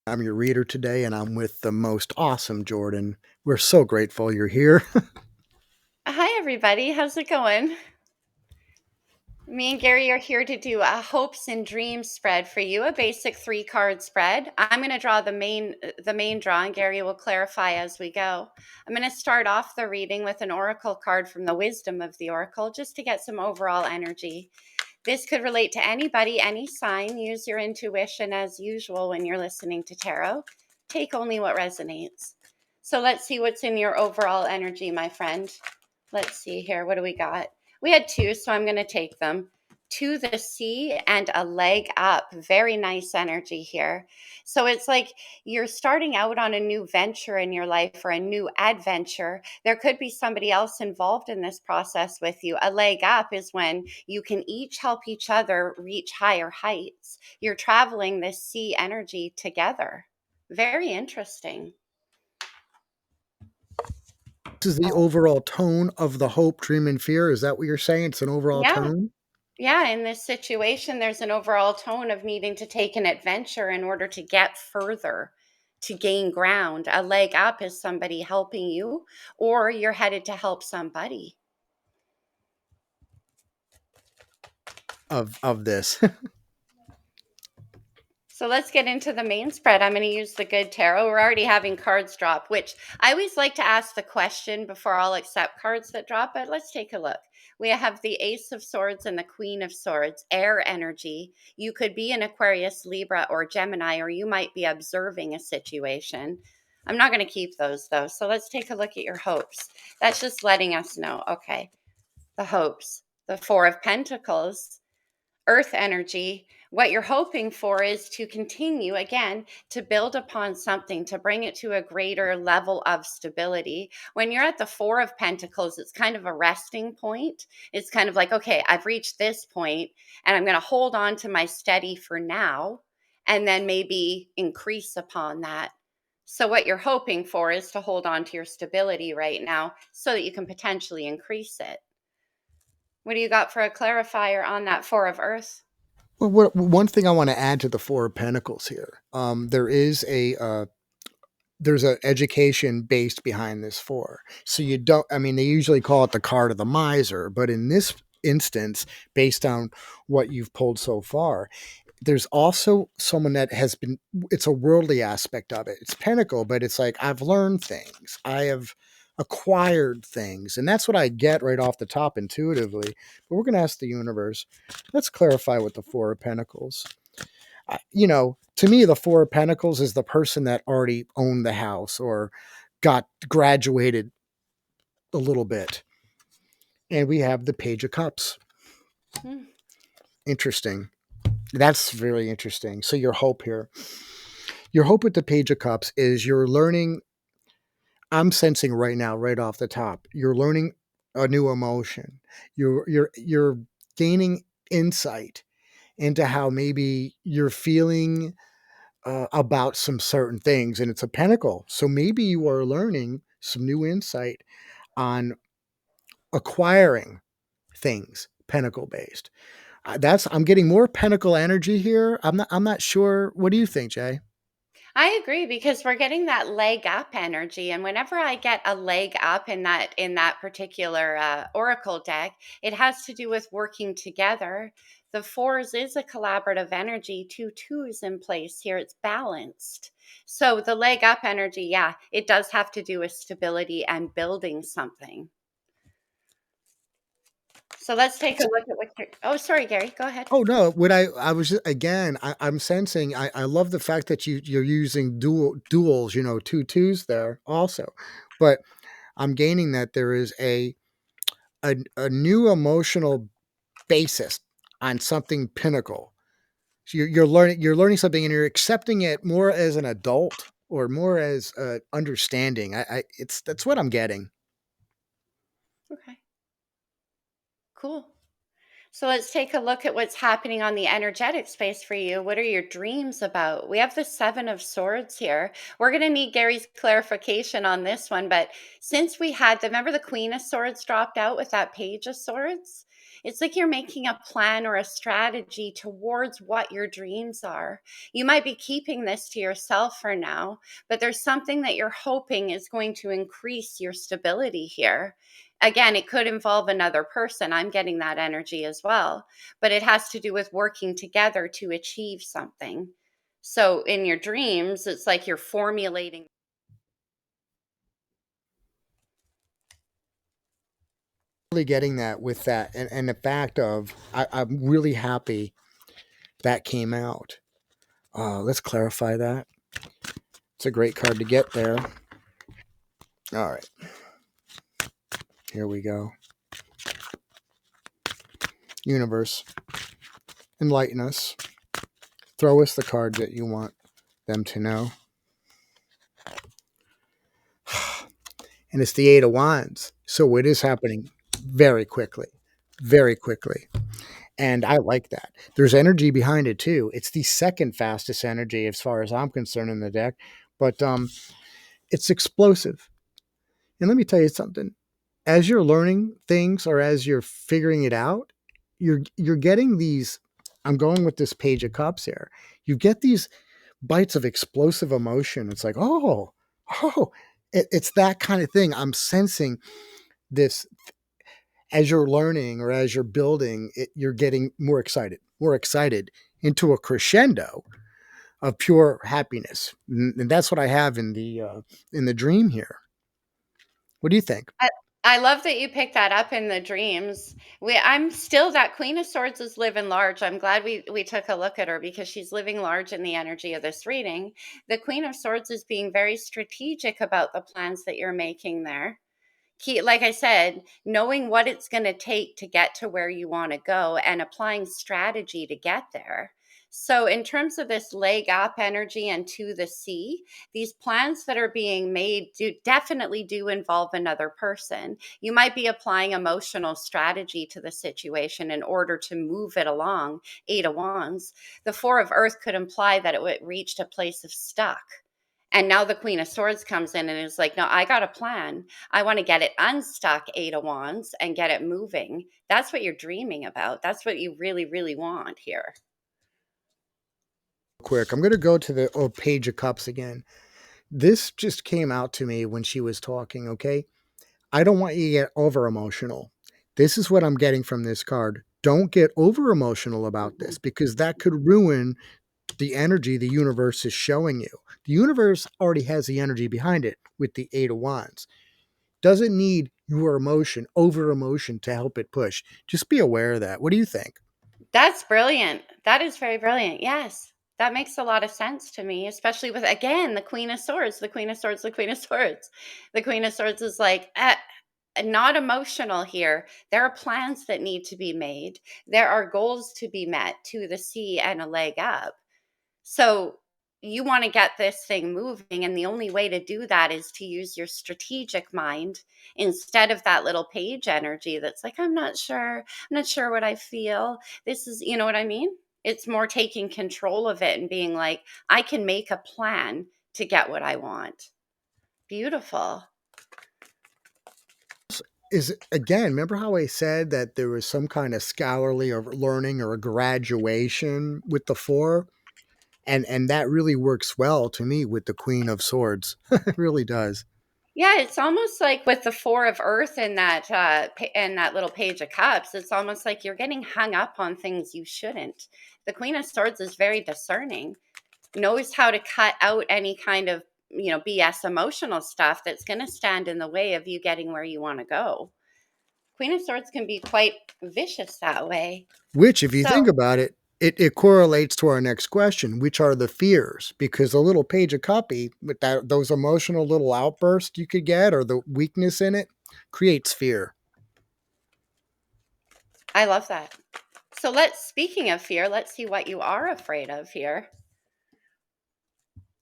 I'm your reader today, and I'm with the most awesome Jordan. We're so grateful you're here. Hi, everybody. How's it going? Me and Gary are here to do a hopes and dreams spread for you, a basic 3 card spread. I'm going to draw the main draw, and Gary will clarify as we go. I'm going to start off the reading with an oracle card from the wisdom of the oracle, just to get some overall energy. This could relate to anybody, any sign. Use your intuition as usual when you're listening to tarot. Take only what resonates. So let's see what's in your overall energy, my friend. Let's see here. What do we got? We had two, so I'm going to take them. To the sea and a leg up. Very nice energy here. So it's like you're starting out on a new venture in your life or a new adventure. There could be somebody else involved in this process with you. A leg up is when you can each help each other reach higher heights. You're traveling this sea energy together. Very interesting. This is the overall tone of the hope, dream, and fear. Is that what you're saying? It's an overall Yeah. tone Yeah, in this situation, there's an overall tone of needing to take an adventure in order to get further, to gain ground. A leg up is somebody helping you, or you're headed to help somebody. of this. So let's get into the main spread. I'm going to use the good tarot. We're already having cards drop, which I always like to ask the question before I'll accept cards that drop, but let's take a look. We have the Ace of Swords and the Queen of Swords, air energy. You could be an Aquarius, Libra, or Gemini, or you might be observing a situation. I'm not going to keep those though. So let's take a look at your hopes. That's just letting us know. Okay. The hopes, the Four of Pentacles, earth energy. What you're hoping for is to continue again to build upon something, to bring it to a greater level of stability. When you're at the Four of Pentacles, it's kind of a resting point. It's kind of like, okay, I've reached this point and I'm going to hold on to my steady for now and then maybe increase upon that. So, what you're hoping for is to hold on to your stability right now so that you can potentially increase it. What do you got for a clarifier on that Four of Earth? One thing I want to add to the Four of Pentacles here. There is there's an education based behind this four. So you don't. I mean, they usually call it the card of the miser, but in this instance, based on what you've pulled so far, there's also someone that has been, it's a worldly aspect of it. It's pinnacle, but it's like I've learned things, I have acquired things, and that's what I get right off the top intuitively. But we're going to ask the universe, let's clarify with the Four of Pentacles. To me, the Four of Pentacles is the person that already owned the house or got graduated a little bit, and we have the Page of Cups. Hmm. Interesting. That's really interesting. So your hope with the Page of Cups is you're learning. I'm sensing right now, right off the top, you're learning a new emotion. You're gaining insight into how maybe you're feeling about some certain things, and it's a pentacle. So maybe you are learning some new insight on acquiring things pentacle based. That's I'm getting more pentacle energy here. I'm not sure. What do you think, Jay? I agree because we're getting that leg up energy, and whenever I get a leg up in that particular oracle deck, it has to do with working together. The fours is a collaborative energy. Two twos in place here. It's balanced. So the leg up energy, yeah, it does have to do with stability and building something. So let's take a look at what you're. Oh, sorry, Gary. Go ahead. Oh no, what I was again, I'm sensing I love the fact that you're using duals, two twos there also. But I'm gaining that there is a new emotional basis on something pinnacle. So you're learning something and you're accepting it more as an adult or more as understanding. It's that's what I'm getting. Okay. Cool. So let's take a look at what's happening on the energetic space for you. What are your dreams about? We have the Seven of Swords here. We're going to need Gary's clarification on this one. But since we had remember the Queen of Swords dropped out with that Page of Swords? It's like you're making a plan or a strategy towards what your dreams are. You might be keeping this to yourself for now, but there's something that you're hoping is going to increase your stability here. Again, it could involve another person. I'm getting that energy as well, but it has to do with working together to achieve something. So in your dreams, it's like you're formulating. Really getting that with that, and the fact of I'm really happy that came out. Let's clarify that. It's a great card to get there. All right, here we go. Universe, enlighten us. Throw us the cards that you want them to know. And it's the Eight of Wands. So it is happening very quickly, very quickly. And I like that. There's energy behind it too. It's the second fastest energy as far as I'm concerned in the deck, but it's explosive. And let me tell you something. As you're learning things or as you're figuring it out, you're getting these. I'm going with this Page of Cups here. You get these bites of explosive emotion. It's like, oh, it's that kind of thing. I'm sensing this as you're learning or as you're building it, you're getting more excited into a crescendo of pure happiness. And that's what I have in the dream here. What do you think? I, I love that you picked that up in the dreams. I'm still that Queen of Swords is living large. I'm glad we took a look at her because she's living large in the energy of this reading. The Queen of Swords is being very strategic about the plans that you're making there. Like I said, knowing what it's going to take to get to where you want to go and applying strategy to get there. So, in terms of this leg up energy and to the sea, these plans that are being made definitely do involve another person. You might be applying emotional strategy to the situation in order to move it along. Eight of Wands. The Four of Earth could imply that it reached a place of stuck. And now the Queen of Swords comes in and is like, no, I got a plan. I want to get it unstuck, Eight of Wands, and get it moving. That's what you're dreaming about. That's what you really, really want here. Quick, I'm going to go to the Page of Cups again. This just came out to me when she was talking, okay? I don't want you to get over emotional. This is what I'm getting from this card. Don't get over emotional about Mhm. this because that could ruin the energy the universe is showing you. The universe already has the energy behind it with the Eight of Wands. Doesn't need your emotion, over emotion to help it push. Just be aware of that. What do you think? That's brilliant. That is very brilliant. Yes. That makes a lot of sense to me, especially with, again, the Queen of Swords, the Queen of Swords, the Queen of Swords. The Queen of Swords is like, not emotional here. There are plans that need to be made. There are goals to be met to the sea and a leg up. So you want to get this thing moving. And the only way to do that is to use your strategic mind instead of that little page energy that's like, I'm not sure. I'm not sure what I feel. This is, you know what I mean? It's more taking control of it and being like, I can make a plan to get what I want. Beautiful. Is again, remember how I said that there was some kind of scholarly or learning or a graduation with the four? And that really works well to me with the Queen of Swords. It really does. Yeah, it's almost like with the Four of Earth and and that little Page of Cups, it's almost like you're getting hung up on things you shouldn't. The Queen of Swords is very discerning, knows how to cut out any kind of, BS emotional stuff that's going to stand in the way of you getting where you want to go. Queen of Swords can be quite vicious that way. Which, if you So think about it, it correlates to our next question, which are the fears, because a little page of copy with that those emotional little outbursts you could get or the weakness in it creates fear. I love that. So speaking of fear, let's see what you are afraid of here.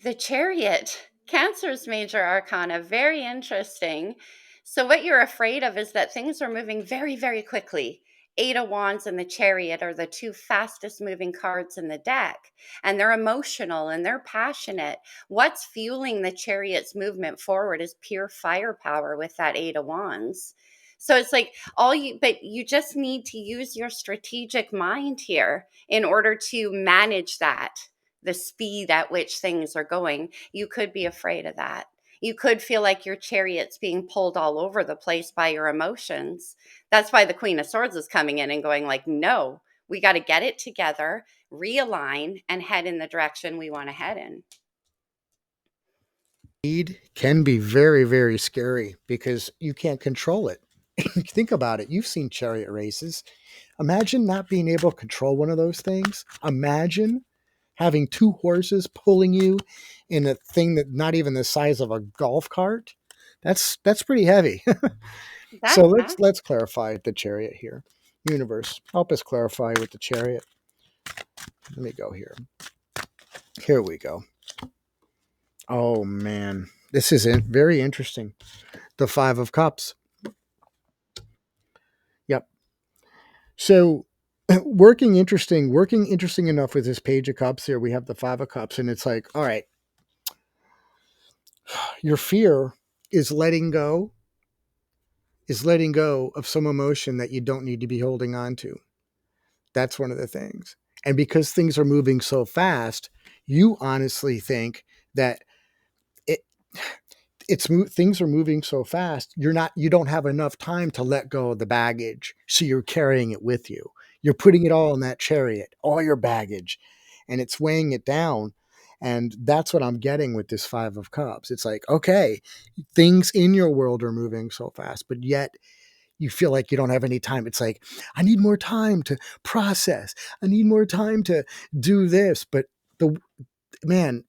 The Chariot, Cancer's major arcana, very interesting. So, what you're afraid of is that things are moving very, very quickly Eight of Wands and the Chariot are the two fastest moving cards in the deck, and they're emotional and they're passionate. What's fueling the Chariot's movement forward is pure firepower with that Eight of Wands. So it's like but you just need to use your strategic mind here in order to manage that, the speed at which things are going. You could be afraid of that. You could feel like your chariot's being pulled all over the place by your emotions. That's why the Queen of Swords is coming in and going like, no, we got to get it together, realign, and head in the direction we want to head in. Speed can be very, very scary because you can't control it. Think about it. You've seen chariot races. Imagine not being able to control one of those things. Imagine having two horses pulling you in a thing that not even the size of a golf cart. That's pretty heavy. So That's massive. let's clarify the chariot here. Universe, help us clarify with the chariot. Let me go here. Here we go. Oh man, this is very interesting. The Five of Cups. Yep. So working interesting enough with this Page of Cups here. We have the Five of Cups, and it's like, all right, your fear is letting go of some emotion that you don't need to be holding on to. That's one of the things. And because things are moving so fast, you honestly think that it things are moving so fast, you don't have enough time to let go of the baggage. So you're carrying it with you. You're putting it all in that chariot, all your baggage, and it's weighing it down. And that's what I'm getting with this Five of Cups. It's like, okay, things in your world are moving so fast, but yet you feel like you don't have any time. It's like, I need more time to process. I need more time to do this. But the man,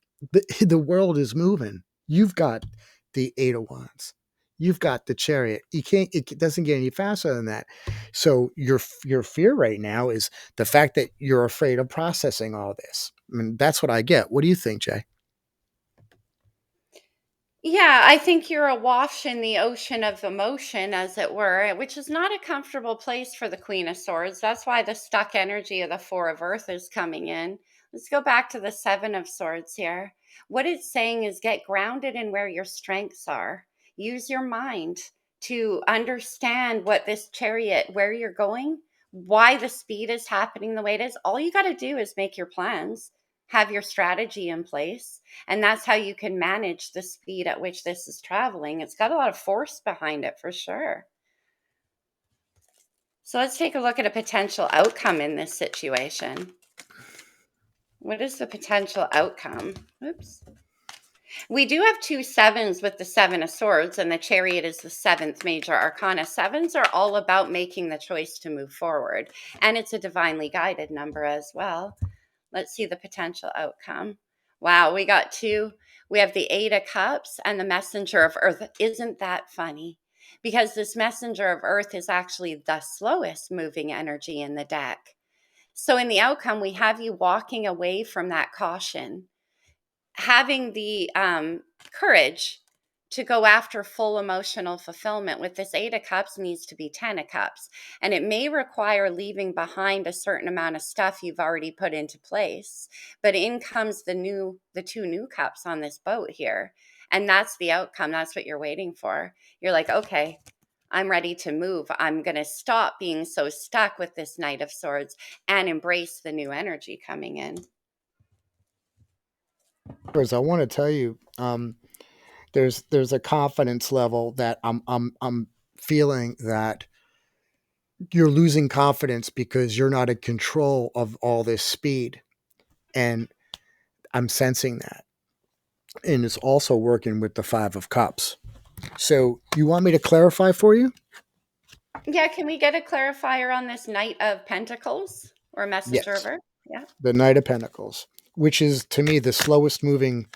the world is moving. You've got the Eight of Wands. You've got the Chariot. You can't. It doesn't get any faster than that. So your fear right now is the fact that you're afraid of processing all this. I mean, that's what I get. What do you think, Jay? Yeah, I think you're awash in the ocean of emotion, as it were, which is not a comfortable place for the Queen of Swords. That's why the stuck energy of the Four of Earth is coming in. Let's go back to the Seven of Swords here. What it's saying is get grounded in where your strengths are. Use your mind to understand what this chariot, where you're going, why the speed is happening the way it is. All you got to do is make your plans, have your strategy in place, and that's how you can manage the speed at which this is traveling. It's got a lot of force behind it for sure. So let's take a look at a potential outcome in this situation. What is the potential outcome? Oops. We do have two sevens with the Seven of Swords, and the Chariot is the seventh major arcana. Sevens are all about making the choice to move forward, and it's a divinely guided number as well. Let's see the potential outcome. Wow, we got two. We have the Eight of Cups and the Messenger of Earth. Isn't that funny? Because this Messenger of Earth is actually the slowest moving energy in the deck. So, in the outcome, we have you walking away from that caution, having the courage to go after full emotional fulfillment. With this Eight of Cups needs to be 10 of Cups, and it may require leaving behind a certain amount of stuff you've already put into place, but in comes the two new cups on this boat here, and that's the outcome. That's what you're waiting for. You're like, okay, I'm ready to move. I'm going to stop being so stuck with this Knight of Swords and embrace the new energy coming in. First, I want to tell you, there's a confidence level that I'm feeling that you're losing confidence because you're not in control of all this speed, and I'm sensing that. And it's also working with the Five of Cups. So you want me to clarify for you? Yeah, can we get a clarifier on this Knight of Pentacles or Messenger of Yes. Earth? Yeah. The Knight of Pentacles, which is to me the slowest moving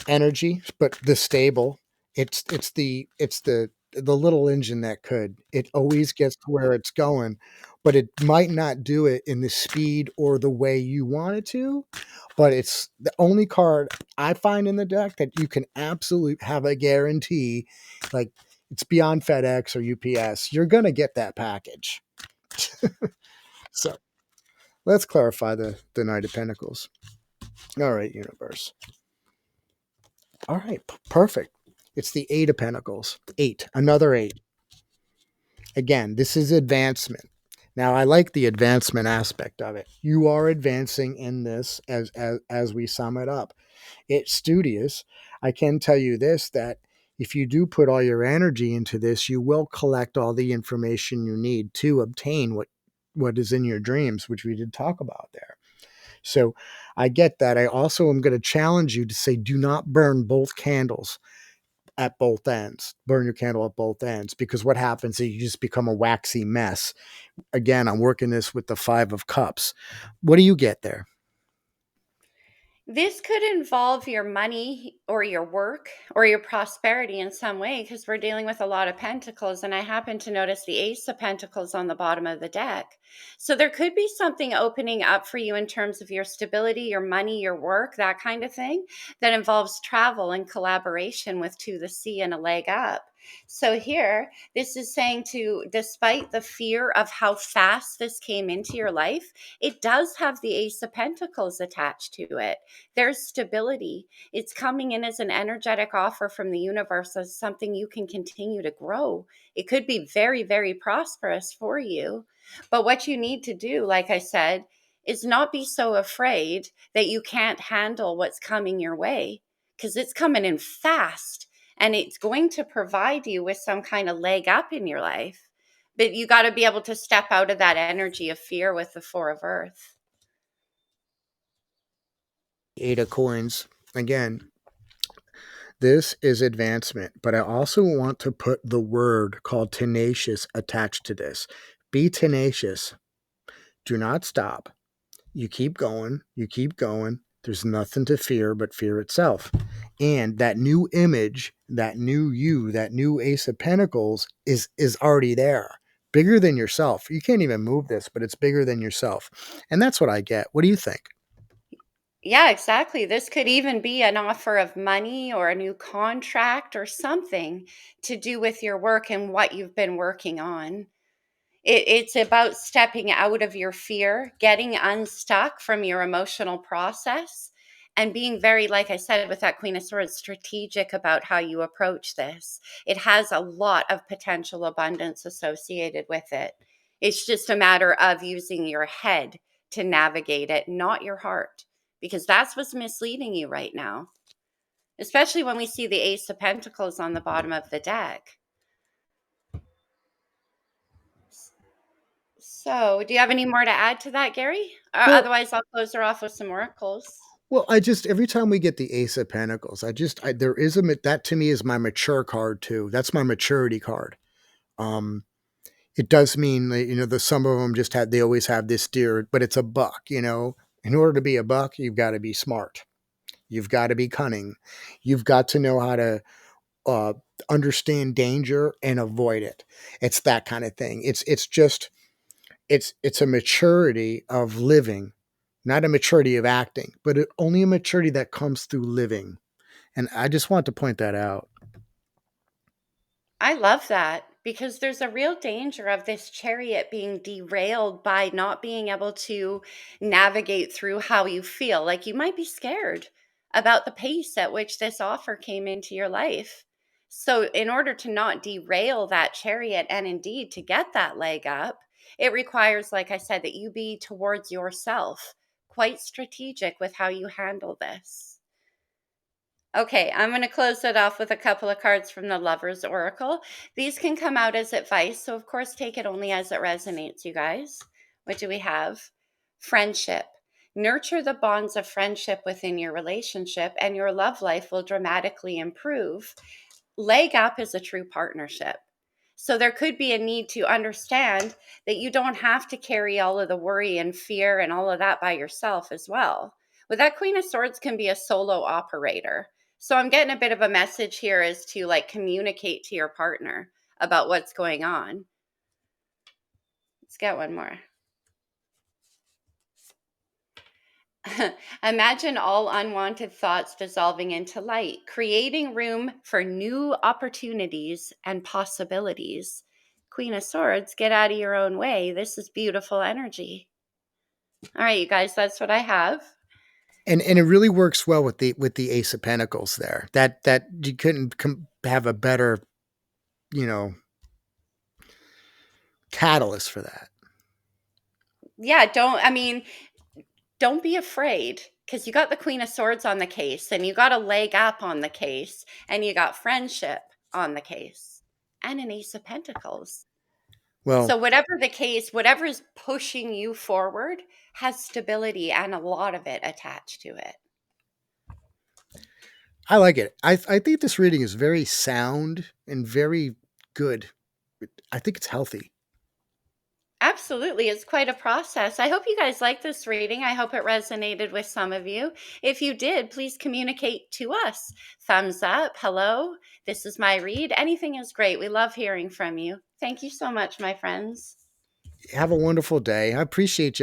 energy, but the stable. It's the little engine that could. It always gets to where it's going, but it might not do it in the speed or the way you want it to. But it's the only card I find in the deck that you can absolutely have a guarantee, like it's beyond FedEx or UPS. You're gonna get that package. So let's clarify the Knight of Pentacles. All right, universe. All right, perfect. It's the Eight of Pentacles. Eight, another eight. Again, this is advancement. Now, I like the advancement aspect of it. You are advancing in this as we sum it up. It's studious. I can tell you this, that if you do put all your energy into this, you will collect all the information you need to obtain what is in your dreams, which we did talk about there. So I get that. I also am going to challenge you to say, do not burn both candles at both ends. Burn your candle at both ends, because what happens is you just become a waxy mess. Again, I'm working this with the Five of Cups. What do you get there? This could involve your money or your work or your prosperity in some way because we're dealing with a lot of pentacles. And I happen to notice the Ace of Pentacles on the bottom of the deck. So there could be something opening up for you in terms of your stability, your money, your work, that kind of thing that involves travel and collaboration with To the Sea and a leg up. So here, this is saying to, despite the fear of how fast this came into your life, it does have the Ace of Pentacles attached to it. There's stability. It's coming in as an energetic offer from the universe as something you can continue to grow. It could be very, very prosperous for you. But what you need to do, like I said, is not be so afraid that you can't handle what's coming your way because it's coming in fast and it's going to provide you with some kind of leg up in your life. But you got to be able to step out of that energy of fear with the Four of Earth. Eight of Coins. Again, this is advancement, but I also want to put the word called tenacious attached to this. Be tenacious. Do not stop. You keep going. You keep going. There's nothing to fear but fear itself. And that new image, that new you, that new Ace of Pentacles is already there. Bigger than yourself. You can't even move this, but it's bigger than yourself. And that's what I get. What do you think? Yeah, exactly. This could even be an offer of money or a new contract or something to do with your work and what you've been working on. It's about stepping out of your fear, getting unstuck from your emotional process, and being very, like I said, with that Queen of Swords, strategic about how you approach this. It has a lot of potential abundance associated with it. It's just a matter of using your head to navigate it, not your heart, because that's what's misleading you right now, especially when we see the Ace of Pentacles on the bottom of the deck. So, do you have any more to add to that, Gary? Well, Otherwise, I'll close her off with some oracles. I just every time we get the Ace of Pentacles, there is that to me is my mature card too. That's my maturity card. Um, it does mean that, the some of them they always have this deer, but it's a buck. In order to be a buck, you've got to be smart. You've got to be cunning. You've got to know how to uh, understand danger and avoid it. It's that kind of thing. It's a maturity of living, not a maturity of acting, but only a maturity that comes through living. And I just want to point that out. I love that because there's a real danger of this chariot being derailed by not being able to navigate through how you feel. Like you might be scared about the pace at which this offer came into your life. So, in order to not derail that chariot and indeed to get that leg up, it requires, like I said, that you be towards yourself, quite strategic with how you handle this. Okay, I'm going to close it off with a couple of cards from the Lover's Oracle. These can come out as advice, so of course, take it only as it resonates, you guys. What do we have? Friendship. Nurture the bonds of friendship within your relationship, and your love life will dramatically improve. Leg up is a true partnership. So there could be a need to understand that you don't have to carry all of the worry and fear and all of that by yourself as well. With that Queen of Swords can be a solo operator. So I'm getting a bit of a message here as to like communicate to your partner about what's going on. Let's get one more. Imagine all unwanted thoughts dissolving into light, creating room for new opportunities and possibilities. Queen of Swords, get out of your own way. This is beautiful energy. All right, you guys, that's what I have. And it really works well with the Ace of Pentacles there. That you couldn't have a better, you know, catalyst for that. Yeah, don't be afraid because you got the Queen of Swords on the case and you got a leg up on the case and you got friendship on the case and an Ace of Pentacles. Well, So, whatever the case, whatever is pushing you forward has stability and a lot of it attached to it. I like it. I think this reading is very sound and very good. I think it's healthy. Absolutely. It's quite a process. I hope you guys like this reading. I hope it resonated with some of you. If you did, please communicate to us. Thumbs up. Hello. This is my read. Anything is great. We love hearing from you. Thank you so much, my friends. Have a wonderful day. I appreciate you.